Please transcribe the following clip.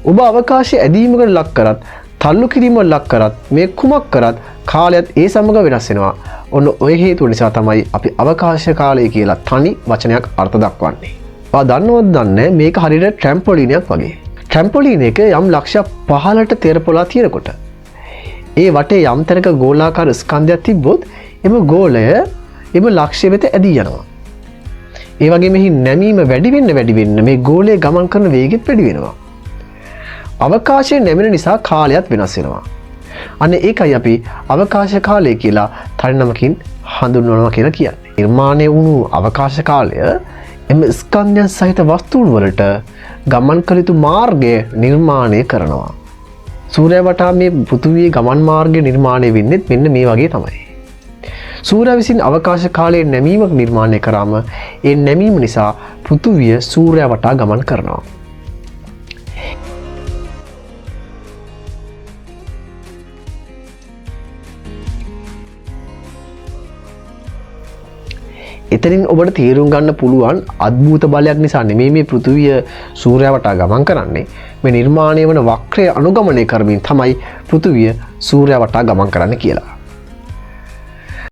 ඔබ අවකාශයේ ඇදීමකට ලක් කරත්, තල්ලු කිරීමකට ලක් කරත්, මේ කුමක් කරත් කාලයත් ඒ සමග වෙනස් වෙනවා. ඔන්න ඔය හේතුව නිසා තමයි අපි අවකාශ කාලය කියලා තනි වචනයක් අර්ථ දක්වන්නේ. ඔයා දන්නවද දන්නේ මේක හරියට ට්‍රැම්පොලීනයක් වගේ. ට්‍රැම්පොලීන එක යම් ලක්ෂ 15ට තෙරපොලා තියෙනකොට ඒ වටේ යම් තැනක ගෝලාකාර ස්කන්ධයක් තිබ්බොත් එම ගෝලය එම ලක්ෂ්‍ය වෙත ඇදී යනවා. ඒ වගේ මෙහි නැමීම වැඩි වෙන්න මේ ගෝලයේ ගමන් කරන වේගෙත් වැඩි වෙනවා. අවකාශයේ නැමෙන නිසා කාලයත් වෙනස් වෙනවා. අන්න ඒකයි අපි අවකාශ කාලය කියලා තනි නමකින් හඳුන්වනවා කියලා කියන්නේ. නිර්මාණය වුණු අවකාශ කාලය එම ස්කන්ධයන් සහිත වස්තුන් වලට ගමන් කළ යුතු මාර්ගය නිර්මාණය කරනවා. සූර්යයා වටා මේ පෘථිවියේ ගමන් මාර්ගය නිර්මාණය වෙන්නේ මෙන්න මේ වගේ තමයි. සූර්යයා විසින් අවකාශ කාලයේ නැමීමක් නිර්මාණය කරාම ඒ නැමීම නිසා පෘථිවිය සූර්යයා වටා ගමන් කරනවා. එතනින් ඔබට තේරුම් ගන්න පුළුවන් අద్භූත බලයක් නිසා නෙමෙයි මේ පෘථිවිය සූර්යයා වටා ගමන් කරන්නේ. මේ නිර්මාණය වන වක්‍රය අනුගමනය කරමින් තමයි පෘථිවිය සූර්යයා වටා ගමන් කරන්නේ කියලා.